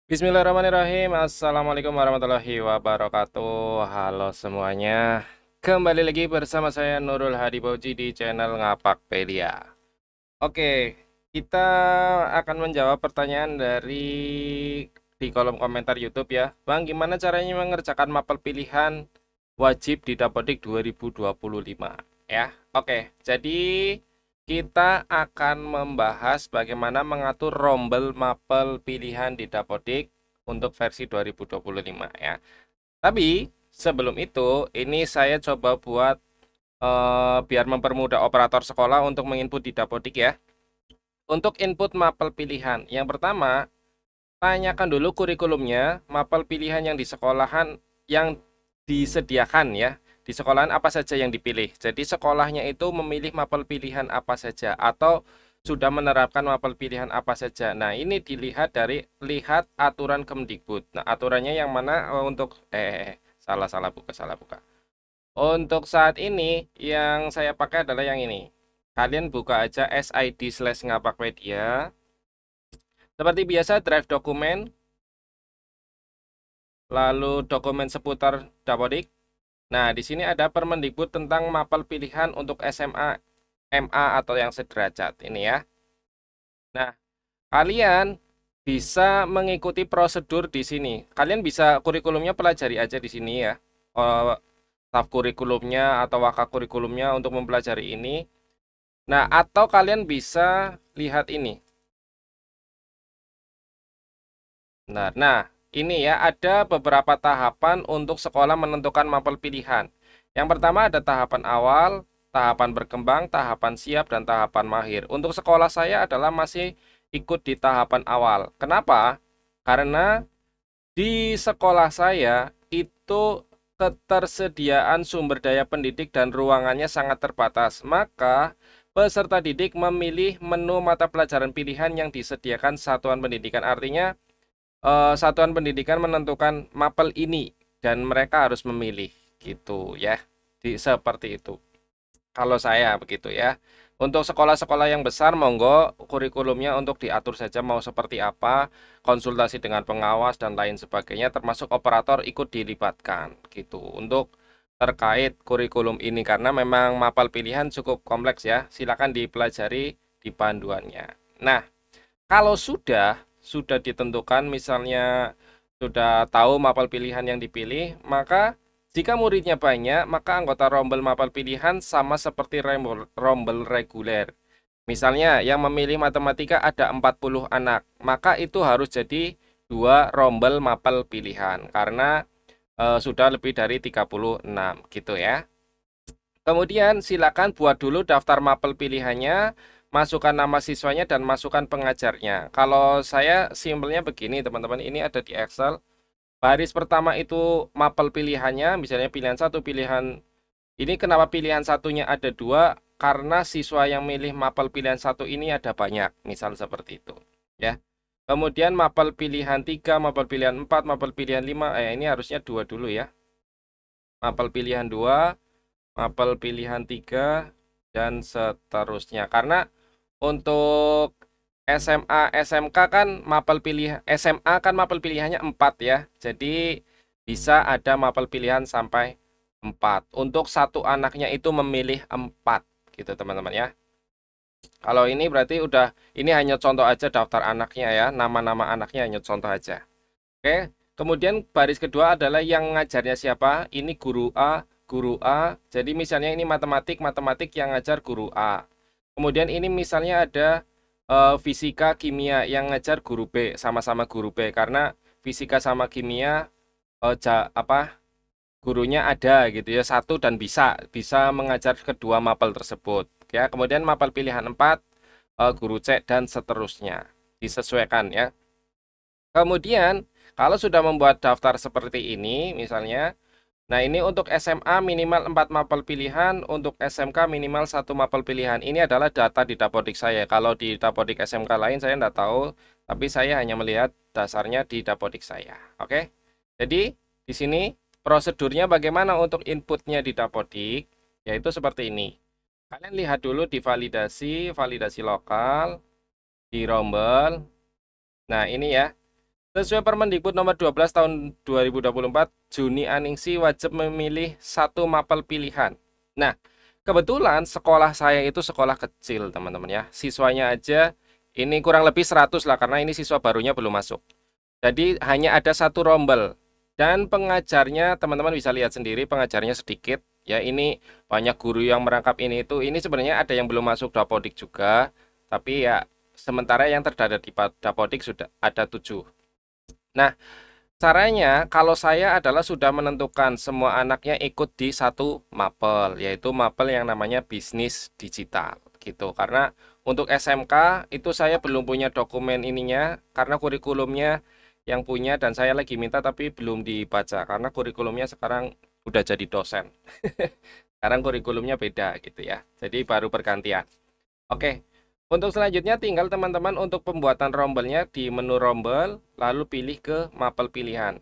Bismillahirrahmanirrahim. Assalamualaikum warahmatullahi wabarakatuh. Halo semuanya. Kembali lagi bersama saya Nurul Hadi Bauji di channel Ngapakpedia. Oke, kita akan menjawab pertanyaan di kolom komentar YouTube ya. Bang, gimana caranya mengerjakan mapel pilihan wajib di Dapodik 2025 ya? Oke, jadi kita akan membahas bagaimana mengatur rombel mapel pilihan di Dapodik untuk versi 2025 ya. Tapi sebelum itu, ini saya coba buat biar mempermudah operator sekolah untuk menginput di Dapodik ya. Untuk input mapel pilihan, yang pertama, tanyakan dulu kurikulumnya, mapel pilihan yang di sekolahan yang disediakan ya. Di sekolahan apa saja yang dipilih. Jadi sekolahnya itu memilih mapel pilihan apa saja atau sudah menerapkan mapel pilihan apa saja. Nah, ini dilihat dari lihat aturan Kemdikbud. Nah, aturannya yang mana untuk salah buka. Untuk saat ini yang saya pakai adalah yang ini. Kalian buka aja sid/ngapakpedia. Seperti biasa drive dokumen, lalu dokumen seputar Dapodik. Nah, di sini ada Permendikbud tentang mapel pilihan untuk SMA, MA atau yang sederajat ini ya. Nah, kalian bisa mengikuti prosedur di sini. Kalian bisa kurikulumnya pelajari aja di sini ya. Staf kurikulumnya atau wakak kurikulumnya untuk mempelajari ini. Nah, atau kalian bisa lihat ini. Nah, ini ya ada beberapa tahapan untuk sekolah menentukan mapel pilihan. Yang pertama ada tahapan awal, tahapan berkembang, tahapan siap, dan tahapan mahir. Untuk sekolah saya adalah masih ikut di tahapan awal. Kenapa? Karena di sekolah saya itu ketersediaan sumber daya pendidik dan ruangannya sangat terbatas. Maka peserta didik memilih menu mata pelajaran pilihan yang disediakan satuan pendidikan. Artinya satuan pendidikan menentukan mapel ini dan mereka harus memilih gitu ya. Seperti itu. Kalau saya begitu ya. Untuk sekolah-sekolah yang besar monggo kurikulumnya untuk diatur saja mau seperti apa, konsultasi dengan pengawas dan lain sebagainya termasuk operator ikut dilibatkan gitu. Untuk terkait kurikulum ini karena memang mapel pilihan cukup kompleks ya. Silakan dipelajari di panduannya. Nah, kalau sudah ditentukan misalnya sudah tahu mapel pilihan yang dipilih, maka jika muridnya banyak, maka anggota rombel mapel pilihan sama seperti rombel reguler. Misalnya yang memilih matematika ada 40 anak, maka itu harus jadi dua rombel mapel pilihan karena sudah lebih dari 36 gitu ya. Kemudian silakan buat dulu daftar mapel pilihannya, masukkan nama siswanya dan masukkan pengajarnya. Kalau saya simpelnya begini teman-teman, ini ada di Excel. Baris pertama itu mapel pilihannya, misalnya pilihan satu, pilihan ini kenapa pilihan satunya ada dua? Karena siswa yang milih mapel pilihan satu ini ada banyak, misal seperti itu. Ya. Kemudian mapel pilihan 3, mapel pilihan 4, mapel pilihan 5, ini harusnya dua dulu ya. Mapel pilihan 2, mapel pilihan 3 dan seterusnya. Karena untuk SMA, SMK kan mapel pilih SMA kan mapel pilihannya 4 ya. Jadi bisa ada mapel pilihan sampai 4. Untuk satu anaknya itu memilih 4 gitu teman-teman ya. Kalau ini berarti ini hanya contoh aja daftar anaknya ya, nama-nama anaknya hanya contoh aja. Oke, kemudian baris kedua adalah yang ngajarnya siapa? Ini guru A, guru A. Jadi misalnya ini matematik yang ngajar guru A. Kemudian ini misalnya ada fisika, kimia yang ngajar guru B, sama-sama guru B. Karena fisika sama kimia gurunya ada gitu ya, satu dan bisa mengajar kedua mapel tersebut. Ya, kemudian mapel pilihan 4 guru C dan seterusnya. Disesuaikan ya. Kemudian, kalau sudah membuat daftar seperti ini, misalnya, nah ini untuk SMA minimal 4 mapel pilihan, untuk SMK minimal 1 mapel pilihan. Ini adalah data di Dapodik saya. Kalau di Dapodik SMK lain saya tidak tahu, tapi saya hanya melihat dasarnya di Dapodik saya. Oke, jadi di sini prosedurnya bagaimana untuk inputnya di Dapodik, yaitu seperti ini. Kalian lihat dulu di validasi lokal, di rombel. Nah ini ya. Sesuai Permendikbud nomor 12 tahun 2024, Juni Aningsi wajib memilih satu mapel pilihan. Nah, kebetulan sekolah saya itu sekolah kecil, teman-teman ya. Siswanya aja ini kurang lebih 100 lah, karena ini siswa barunya belum masuk. Jadi hanya ada satu rombel. Dan pengajarnya, teman-teman bisa lihat sendiri, pengajarnya sedikit. Ya, ini banyak guru yang merangkap ini itu. Ini sebenarnya ada yang belum masuk Dapodik juga. Tapi ya, sementara yang terdata di Dapodik sudah ada 7. Nah, caranya kalau saya adalah sudah menentukan semua anaknya ikut di satu mapel, yaitu mapel yang namanya bisnis digital gitu. Karena untuk SMK itu saya belum punya dokumen ininya karena kurikulumnya yang punya dan saya lagi minta tapi belum dibaca karena kurikulumnya sekarang udah jadi dosen. Sekarang kurikulumnya beda gitu ya. Jadi baru pergantian. Oke. Untuk selanjutnya tinggal teman-teman untuk pembuatan rombelnya di menu rombel, lalu pilih ke mapel pilihan.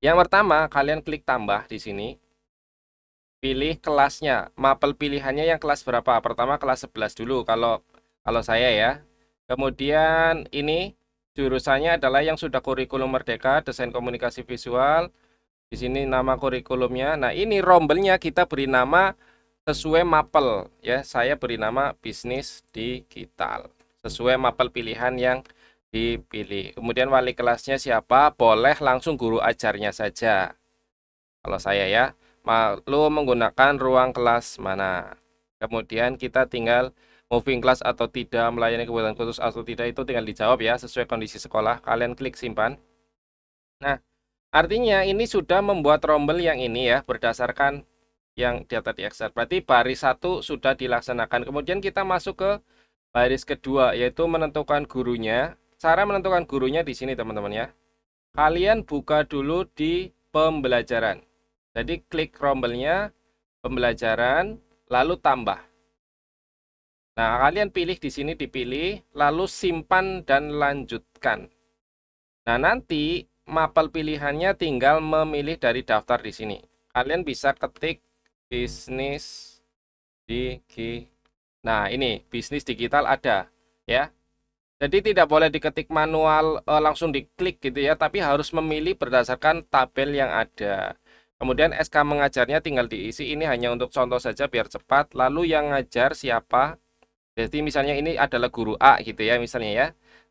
Yang pertama, kalian klik tambah di sini. Pilih kelasnya, mapel pilihannya yang kelas berapa? Pertama kelas 11 dulu kalau saya ya. Kemudian ini jurusannya adalah yang sudah kurikulum Merdeka, Desain Komunikasi Visual. Di sini nama kurikulumnya. Nah, ini rombelnya kita beri nama sesuai mapel ya. Saya beri nama bisnis digital sesuai mapel pilihan yang dipilih. Kemudian wali kelasnya siapa? Boleh langsung guru ajarnya saja. Kalau saya ya, lalu menggunakan ruang kelas mana. Kemudian kita tinggal moving class atau tidak, melayani kebutuhan khusus atau tidak, itu tinggal dijawab ya sesuai kondisi sekolah. Kalian klik simpan. Nah, artinya ini sudah membuat rombel yang ini ya berdasarkan yang data di Excel. Berarti baris 1 sudah dilaksanakan. Kemudian kita masuk ke baris kedua, yaitu menentukan gurunya. Cara menentukan gurunya di sini teman-teman ya. Kalian buka dulu di pembelajaran. Jadi klik rombelnya, pembelajaran, lalu tambah. Nah, kalian pilih di sini dipilih, lalu simpan dan lanjutkan. Nah, nanti mapel pilihannya tinggal memilih dari daftar di sini. Kalian bisa ketik bisnis digital. Nah, ini bisnis digital ada ya. Jadi tidak boleh diketik manual langsung diklik gitu ya, tapi harus memilih berdasarkan tabel yang ada. Kemudian SK mengajarnya tinggal diisi, ini hanya untuk contoh saja biar cepat. Lalu yang ngajar siapa? Jadi misalnya ini adalah guru A gitu ya misalnya ya.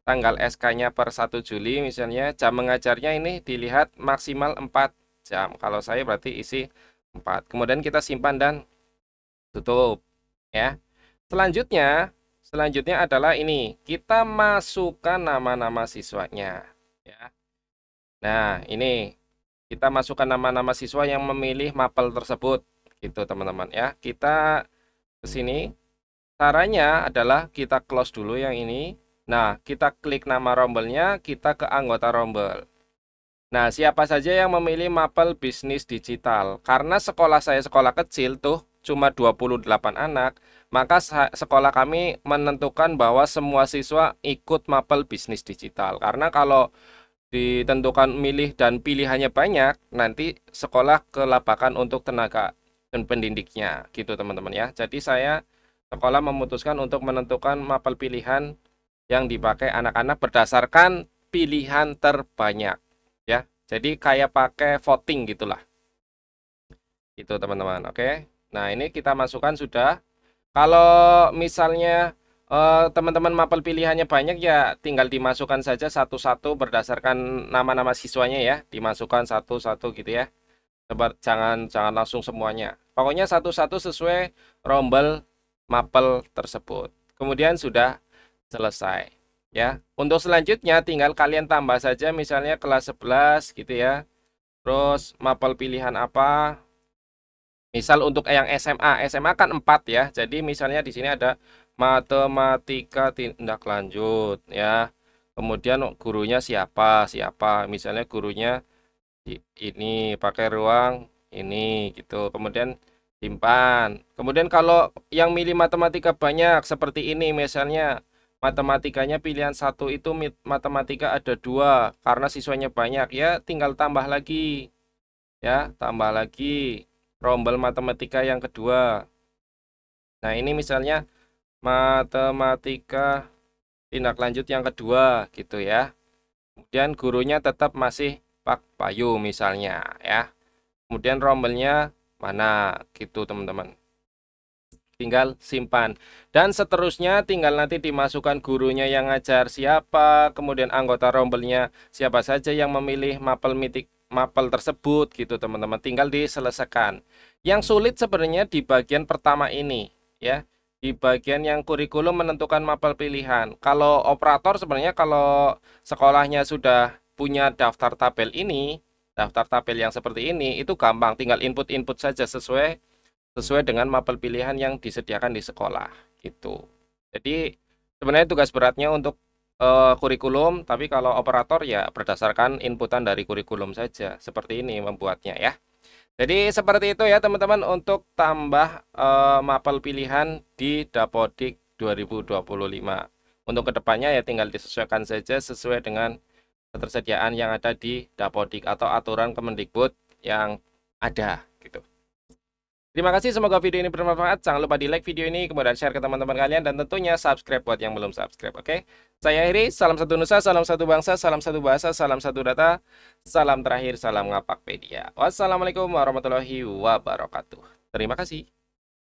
Tanggal SK-nya per 1 Juli misalnya, jam mengajarnya ini dilihat maksimal 4 jam. Kalau saya berarti isi 4. Kemudian kita simpan dan tutup ya. Selanjutnya adalah ini, kita masukkan nama-nama siswanya ya. Nah, ini kita masukkan nama-nama siswa yang memilih mapel tersebut gitu teman-teman ya. Kita ke sini. Caranya adalah kita close dulu yang ini. Nah, kita klik nama rombelnya, kita ke anggota rombel. Nah, siapa saja yang memilih mapel bisnis digital? Karena sekolah saya sekolah kecil tuh, cuma 28 anak, maka sekolah kami menentukan bahwa semua siswa ikut mapel bisnis digital. Karena kalau ditentukan milih dan pilihannya banyak, nanti sekolah kelabakan untuk tenaga dan pendidiknya, gitu teman-teman ya. Jadi saya sekolah memutuskan untuk menentukan mapel pilihan yang dipakai anak-anak berdasarkan pilihan terbanyak ya. Jadi kayak pakai voting gitulah. Itu teman-teman. Oke. Nah, ini kita masukkan sudah. Kalau misalnya teman-teman mapel pilihannya banyak ya tinggal dimasukkan saja satu-satu berdasarkan nama-nama siswanya ya. Dimasukkan satu-satu gitu ya. Jangan langsung semuanya. Pokoknya satu-satu sesuai rombel mapel tersebut. Kemudian sudah selesai ya. Untuk selanjutnya tinggal kalian tambah saja misalnya kelas 11 gitu ya. Terus mapel pilihan apa? Misal untuk yang SMA kan 4 ya. Jadi misalnya di sini ada matematika tindak lanjut ya. Kemudian gurunya siapa? Misalnya gurunya ini pakai ruang ini gitu. Kemudian simpan. Kemudian kalau yang milih matematika banyak seperti ini misalnya matematikanya pilihan 1 itu matematika ada 2 karena siswanya banyak ya tinggal tambah lagi ya tambah lagi rombel matematika yang kedua. Nah ini misalnya matematika tindak lanjut yang kedua gitu ya. Kemudian gurunya tetap masih Pak Bayu misalnya ya. Kemudian rombelnya mana gitu teman-teman. Tinggal simpan. Dan seterusnya tinggal nanti dimasukkan gurunya yang ngajar siapa, kemudian anggota rombelnya siapa saja yang memilih mapel tersebut gitu teman-teman. Tinggal diselesaikan. Yang sulit sebenarnya di bagian pertama ini ya. Di bagian yang kurikulum menentukan mapel pilihan. Kalau operator sebenarnya kalau sekolahnya sudah punya daftar tabel ini, daftar tabel yang seperti ini, itu gampang. Tinggal input-input saja sesuai dengan mapel pilihan yang disediakan di sekolah gitu. Jadi sebenarnya tugas beratnya untuk kurikulum, tapi kalau operator ya berdasarkan inputan dari kurikulum saja. Seperti ini membuatnya ya. Jadi seperti itu ya teman-teman untuk tambah mapel pilihan di Dapodik 2025. Untuk kedepannya ya tinggal disesuaikan saja sesuai dengan ketersediaan yang ada di Dapodik atau aturan Kemendikbud yang ada gitu. Terima kasih, semoga video ini bermanfaat. Jangan lupa di like video ini, kemudian share ke teman-teman kalian, dan tentunya subscribe buat yang belum subscribe, oke? Saya akhiri, salam satu nusa, salam satu bangsa, salam satu bahasa, salam satu data, salam terakhir, salam Ngapakpedia. Wassalamualaikum warahmatullahi wabarakatuh. Terima kasih.